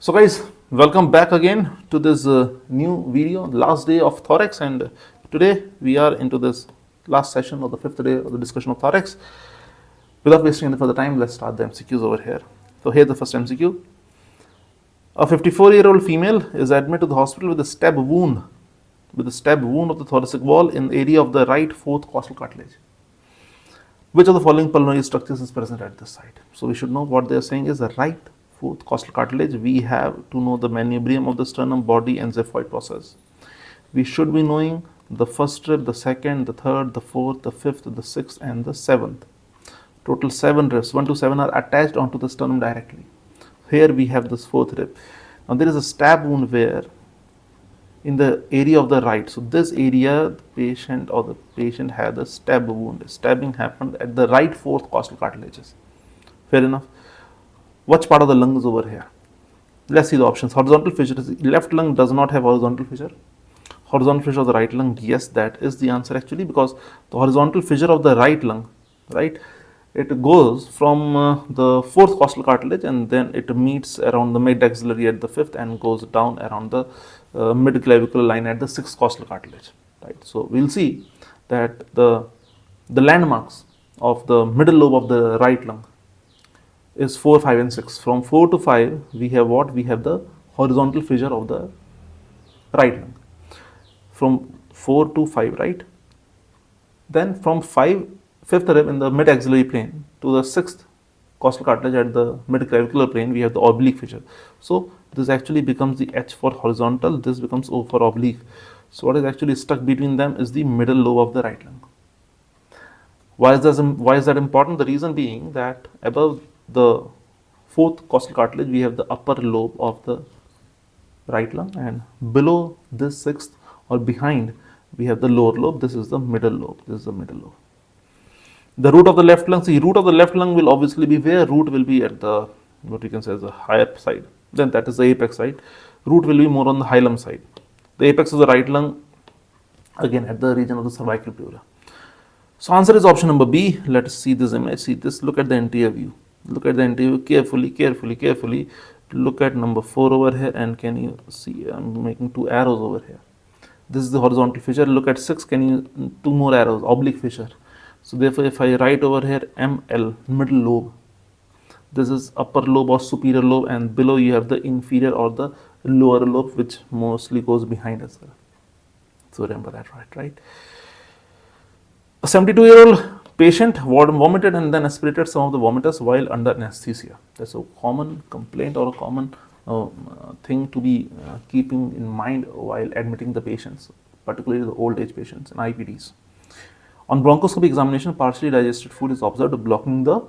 So guys, welcome back again to this new video, last day of Thorax, and today we are into this last session of the fifth day of the discussion of Thorax. Without wasting any further time, let's start the MCQs over here. So here's the first MCQ. A 54-year-old female is admitted to the hospital with a stab wound of the thoracic wall in the area of the right fourth costal cartilage. Which of the following pulmonary structures is present at this site? So we should know what they are saying is the right fourth costal cartilage. We have to know the manubrium of the sternum, body and xiphoid process. We should be knowing the first rib, the second, the third, the fourth, the fifth, the sixth and the seventh. Total 7 ribs, 1 to 7 are attached onto the sternum directly. Here we have this fourth rib. Now there is a stab wound where in the area of the right. So this area the patient had a stab wound. Stabbing happened at the right fourth costal cartilages. Fair enough. Which part of the lung is over here? Let's see the options. Horizontal fissure. Left lung does not have horizontal fissure. Horizontal fissure of the right lung, yes, that is the answer actually, because the horizontal fissure of the right lung, right, it goes from the fourth costal cartilage and then it meets around the mid axillary at the fifth and goes down around the mid clavicular line at the sixth costal cartilage, right. So we'll see that the landmarks of the middle lobe of the right lung is 4, 5 and 6. From 4 to 5 we have what? We have the horizontal fissure of the right lung. From 4 to 5, right? Then from 5th rib in the mid axillary plane to the 6th costal cartilage at the mid clavicular plane, we have the oblique fissure. So this actually becomes the H for horizontal, this becomes O for oblique. So what is actually stuck between them is the middle lobe of the right lung. Why is that important? The reason being that above the fourth costal cartilage we have the upper lobe of the right lung, and below this sixth or behind we have the lower lobe. This is the middle lobe. This is the middle lobe. The root of the left lung. See, root of the left lung will obviously be where? Root will be at the, what we can say is the higher side. Then that is the apex side. Root will be more on the hilum side. The apex of the right lung again at the region of the cervical pleura. So answer is option number B. Let us see this image. See this. Look at the anterior view. Look at the anterior view carefully. Look at number 4 over here, and can you see I'm making 2 arrows over here. This is the horizontal fissure. Look at 6. Can you 2 more arrows? Oblique fissure. So therefore, if I write over here ML, middle lobe, this is upper lobe or superior lobe, and below you have the inferior or the lower lobe, which mostly goes behind as well. So remember that, right? A 72-year-old patient vomited and then aspirated some of the vomitus while under anesthesia. That's a common complaint or a common thing to be keeping in mind while admitting the patients, particularly the old age patients and IPDs. On bronchoscopy examination, partially digested food is observed blocking the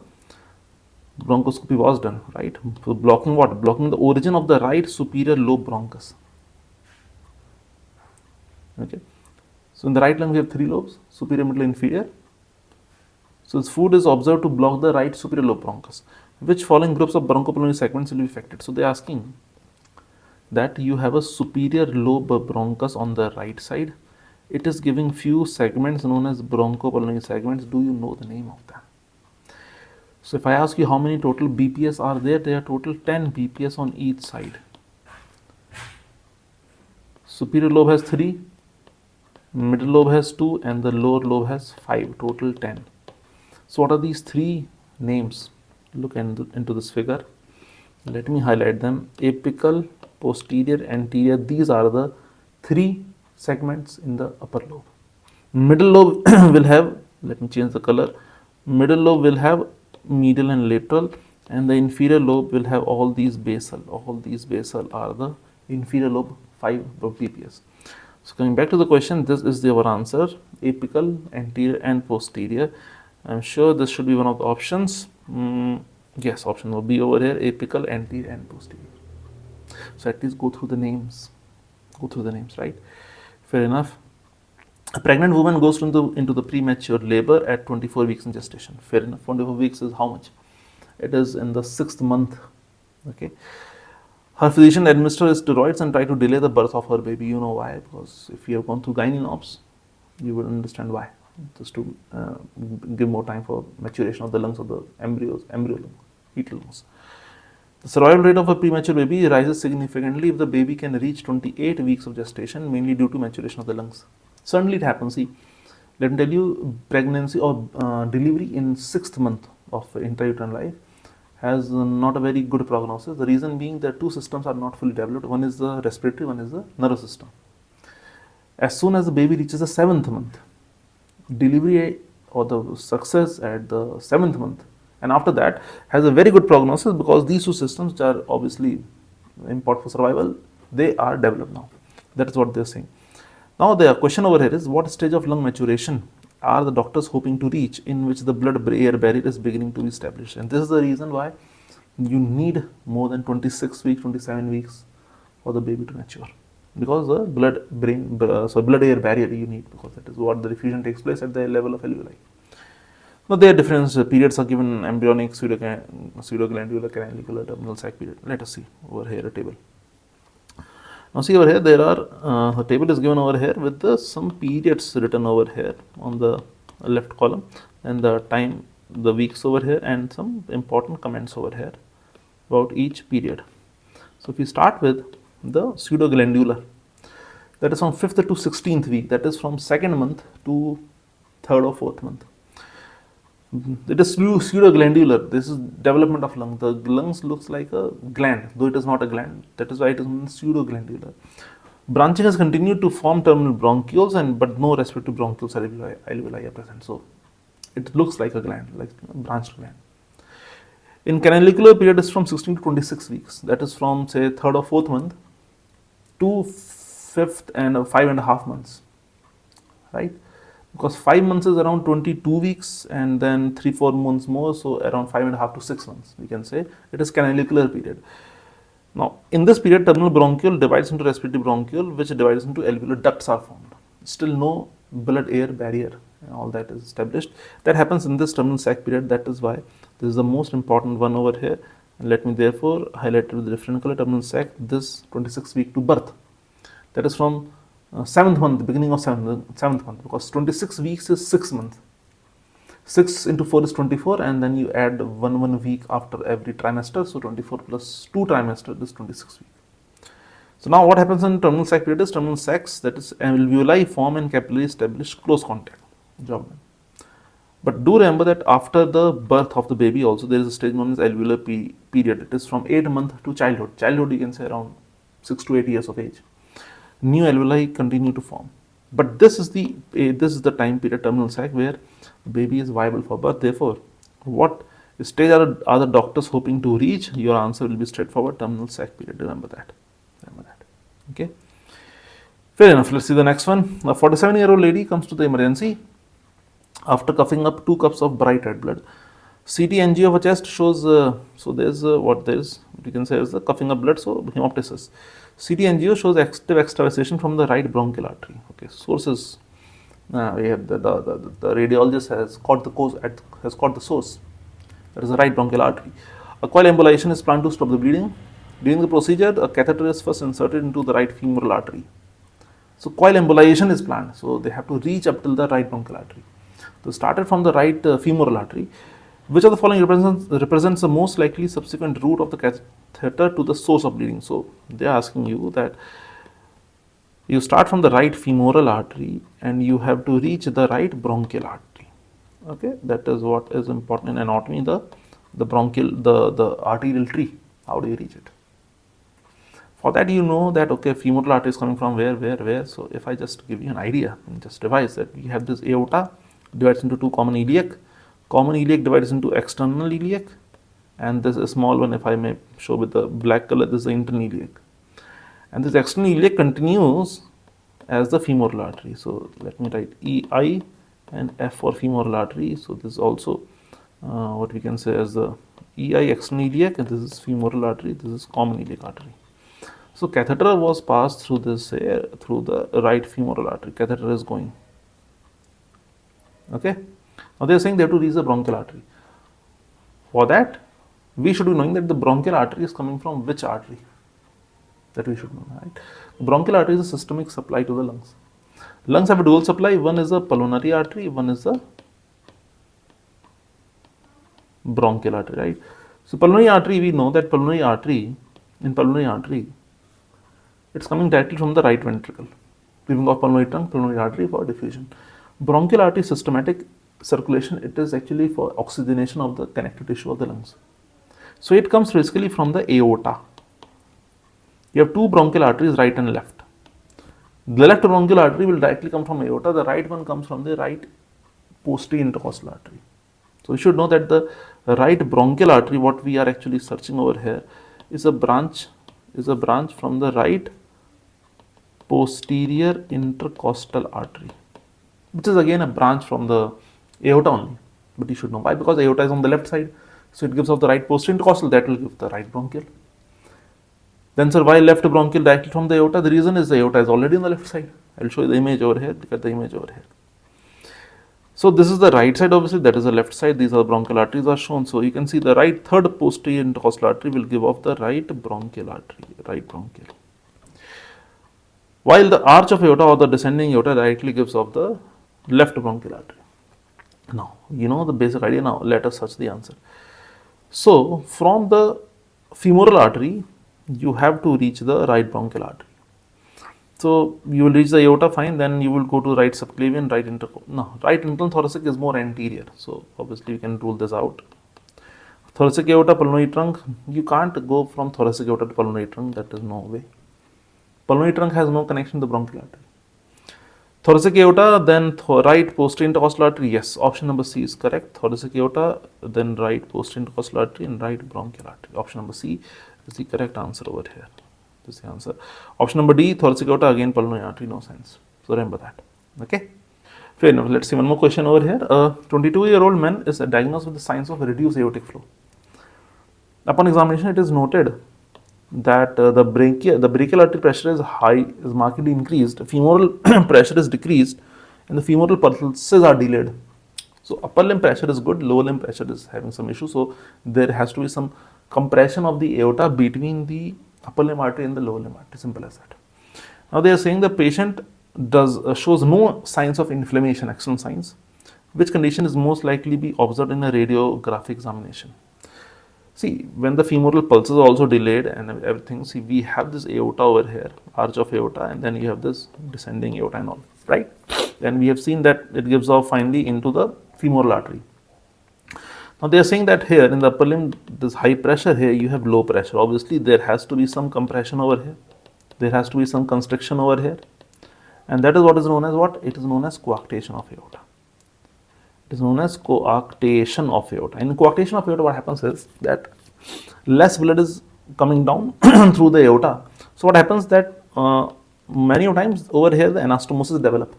bronchoscopy was done, right? So blocking what? Blocking the origin of the right superior lobe bronchus. Okay. So in the right lung we have 3 lobes, superior, middle, inferior. So this food is observed to block the right superior lobe bronchus. Which following groups of bronchopulmonary segments will be affected? So they are asking that you have a superior lobe bronchus on the right side. It is giving few segments known as bronchopulmonary segments. Do you know the name of them? So if I ask you how many total BPS are there are total 10 BPS on each side. Superior lobe has 3, middle lobe has 2 and the lower lobe has 5, total 10. So what are these 3 names? Look into this figure. Let me highlight them. Apical, posterior, anterior. These are the 3 segments in the upper lobe. Middle lobe will have, let me change the color. Middle lobe will have medial and lateral, and the inferior lobe will have all these basal. All these basal are the inferior lobe, 5 BPS. So coming back to the question, this is our answer: apical, anterior and posterior. I'm sure this should be one of the options. Yes, option will be over here: apical, anterior and posterior. So at least go through the names, right? Fair enough. A pregnant woman goes into the premature labor at 24 weeks in gestation. Fair enough. 24 weeks is how much? It is in the 6th month. Okay. Her physician administers steroids and try to delay the birth of her baby. You know why? Because if you have gone through gynae obs, you will understand why. Just to give more time for maturation of the lungs of the embryo lungs, fetal lungs. The survival rate of a premature baby rises significantly if the baby can reach 28 weeks of gestation, mainly due to maturation of the lungs. Certainly it happens. See, let me tell you, pregnancy or delivery in 6th month of intrauterine life has not a very good prognosis. The reason being that two systems are not fully developed. One is the respiratory, one is the nervous system. As soon as the baby reaches the 7th month, delivery or the success at the 7th month, and after that has a very good prognosis, because these two systems, which are obviously important for survival, they are developed now. That is what they are saying. Now the question over here is, what stage of lung maturation are the doctors hoping to reach in which the blood-air barrier is beginning to be established? And this is the reason why you need more than 26 weeks, 27 weeks for the baby to mature, because the blood-air barrier you need, because that is what the diffusion takes place at the level of alveoli. Now there are different periods are given: embryonic, pseudoglandular, canalicular, terminal sac period. Let us see over here a table. Now see over here, there are the table is given over here with some periods written over here on the left column, and the time, the weeks over here, and some important comments over here about each period. So if we start with the pseudoglandular, that is from 5th to 16th week, that is from 2nd month to 3rd or 4th month. It is pseudoglandular. This is development of lung. The lungs looks like a gland, though it is not a gland. That is why it is pseudoglandular. Branching has continued to form terminal bronchioles, but no respiratory bronchioles or alveoli are present. So it looks like a gland, like a branched gland. In canalicular period is from 16 to 26 weeks. That is from say 3rd or 4th month to 5th and 5.5 months, right? Because 5 months is around 22 weeks, and then 3-4 months more, so around 5.5 to 6 months, we can say it is canalicular period. Now in this period, terminal bronchiole divides into respiratory bronchiole, which divides into alveolar ducts are formed. Still no blood-air barrier, and all that is established. That happens in this terminal sac period. That is why this is the most important one over here. And let me therefore highlight it with the different color: terminal sac, this 26 week to birth. That is from 7th month, beginning of 7th month, because 26 weeks is 6 months. 6 into 4 is 24, and then you add 1 week after every trimester, so 24 plus 2 trimester is 26 weeks. So now what happens in terminal sac period is, terminal sacs, that is alveoli, form and capillary establish close contact. Job done. But do remember that after the birth of the baby also there is a stage known as alveolar period. It is from 8 months to childhood. Childhood, you can say around 6 to 8 years of age. New alveoli continue to form, but this is the time period, terminal sac, where the baby is viable for birth. Therefore, what stage are the doctors hoping to reach? Your answer will be straightforward: terminal sac period. Remember that. Okay, fair enough. Let's see the next one. A 47-year-old lady comes to the emergency after coughing up 2 cups of bright red blood. CT NG of a chest shows so there's what you can say is the coughing up blood, so hemoptysis. CT angio shows active extravasation from the right bronchial artery. Okay, sources. We have the radiologist has caught the source. That is the right bronchial artery. A coil embolization is planned to stop the bleeding. During the procedure, a catheter is first inserted into the right femoral artery. So coil embolization is planned. So they have to reach up till the right bronchial artery. So started from the right femoral artery. Which of the following represents the most likely subsequent route of the catheter to the source of bleeding? So they are asking you that you start from the right femoral artery and you have to reach the right bronchial artery. Okay, that is what is important in anatomy, the bronchial, the arterial tree. How do you reach it? For that, you know that, okay, femoral artery is coming from where. So if I just give you an idea and just revise that, we have this aorta divides into 2 common iliac. Common iliac divides into external iliac, and this is a small one, if I may show with the black color, this is the internal iliac. And this external iliac continues as the femoral artery. So let me write EI and F for femoral artery. So this is also what we can say as the EI external iliac, and this is femoral artery, this is common iliac artery. So catheter was passed through this through the right femoral artery. Catheter is going. Okay. Now they are saying they have to reach the bronchial artery. For that, we should be knowing that the bronchial artery is coming from which artery? That we should know, right? The bronchial artery is a systemic supply to the lungs. Lungs have a dual supply. One is the pulmonary artery, one is the bronchial artery, right? So pulmonary artery, we know that in pulmonary artery, it's coming directly from the right ventricle, giving off pulmonary trunk, pulmonary artery for diffusion. Bronchial artery systematic circulation, it is actually for oxygenation of the connective tissue of the lungs. So it comes basically from the aorta. You have two bronchial arteries, right and left. The left bronchial artery will directly come from aorta, the right one comes from the right posterior intercostal artery. So you should know that the right bronchial artery, what we are actually searching over here, is a branch from the right posterior intercostal artery, which is again a branch from the aorta only. But you should know why, because aorta is on the left side, so it gives off the right posterior intercostal, that will give the right bronchial. Then sir, why left bronchial directly from the aorta? The reason is the aorta is already on the left side. I will show you the image over here. Look at the image over here. So this is the right side, obviously, that is the left side. These are bronchial arteries are shown. So you can see the right third posterior intercostal artery will give off the right bronchial artery, right bronchial. While the arch of aorta or the descending aorta directly gives off the left bronchial artery. Now, you know the basic idea. Now let us search the answer. So from the femoral artery, you have to reach the right bronchial artery. So you will reach the aorta, fine, then you will go to right subclavian, right internal thoracic is more anterior. So obviously you can rule this out. Thoracic aorta, pulmonary trunk, you can't go from thoracic aorta to pulmonary trunk, that is no way. Pulmonary trunk has no connection to the bronchial artery. Thoracic aorta, then right posterior intercostal artery, yes, option number C is correct. Thoracic aorta, then right posterior intercostal artery and right bronchial artery. Option number C is the correct answer over here. This is the answer. Option number D, thoracic aorta, again pulmonary artery, no sense. So remember that. Okay. Fair enough. Let's see one more question over here. A 22-year-old man is diagnosed with the signs of reduced aortic flow. Upon examination, it is noted that the brachial artery pressure is high, is markedly increased, femoral pressure is decreased, and the femoral pulses are delayed. So upper limb pressure is good, lower limb pressure is having some issue. So there has to be some compression of the aorta between the upper limb artery and the lower limb artery. Simple as that. Now they are saying the patient shows no signs of inflammation, external signs. Which condition is most likely be observed in a radiographic examination? See, when the femoral pulses are also delayed and everything, see, we have this aorta over here, arch of aorta, and then you have this descending aorta and all, right? And we have seen that it gives off finally into the femoral artery. Now they are saying that here in the upper limb, this high pressure, here you have low pressure. Obviously, there has to be some compression over here. There has to be some constriction over here. And that is what is known as what? It is known as coarctation of aorta. It is known as coarctation of aorta. In coarctation of aorta, what happens is that less blood is coming down through the aorta. So what happens that many times over here the anastomosis develop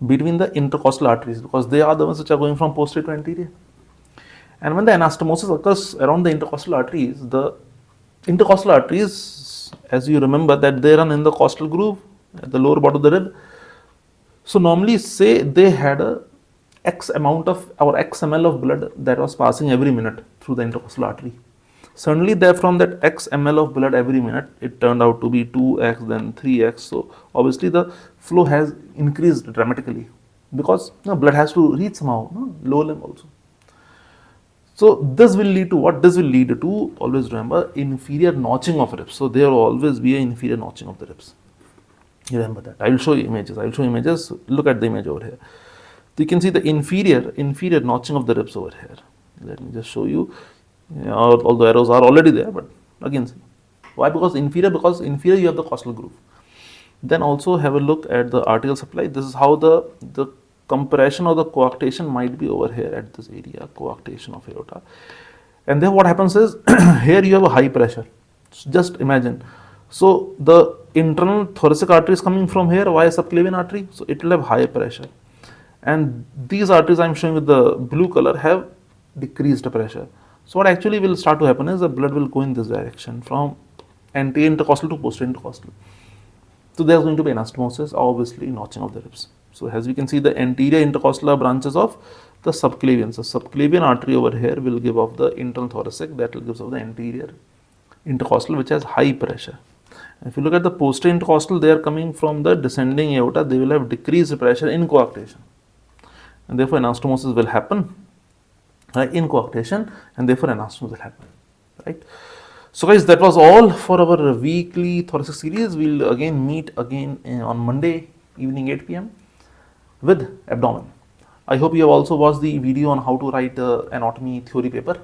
between the intercostal arteries, because they are the ones which are going from posterior to anterior. And when the anastomosis occurs around the intercostal arteries, as you remember, that they run in the costal groove at the lower bottom of the rib. So normally say they had a X amount of or X ml of blood that was passing every minute through the intercostal artery. Suddenly there from that X ml of blood every minute, it turned out to be 2x, then 3x. So obviously the flow has increased dramatically because blood has to reach somehow, lower limb also. So this will lead to what? This will lead to, always remember, inferior notching of ribs. So there will always be an inferior notching of the ribs. You remember that. I will show you images. Look at the image over here. So you can see the inferior notching of the ribs over here. Let me just show you. All the arrows are already there, but again, see. Why? Because inferior you have the costal groove. Then also have a look at the arterial supply. This is how the compression or the coarctation might be over here at this area, coarctation of aorta. And then what happens is, here you have a high pressure. So just imagine. So the internal thoracic artery is coming from here via subclavian artery. So it will have high pressure. And these arteries I am showing with the blue color have decreased pressure. So what actually will start to happen is the blood will go in this direction from anterior intercostal to posterior intercostal. So there is going to be anastomosis, obviously notching of the ribs. So as we can see, the anterior intercostal are branches of the subclavian. So subclavian artery over here will give off the internal thoracic, that will give off the anterior intercostal which has high pressure. If you look at the posterior intercostal, they are coming from the descending aorta, they will have decreased pressure in coarctation. And therefore anastomosis will happen in coarctation, and therefore anastomosis will happen. right? So guys, that was all for our weekly thoracic series. We'll again meet again on Monday evening 8 p.m. with abdomen. I hope you have also watched the video on how to write anatomy theory paper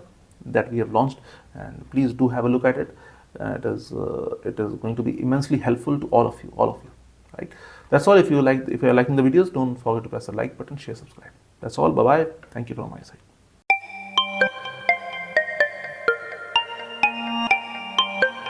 that we have launched, and please do have a look at it. It is going to be immensely helpful to all of you, right? That's all. If you are liking the videos, don't forget to press the like button, share, subscribe. That's all. Bye bye. Thank you from my side.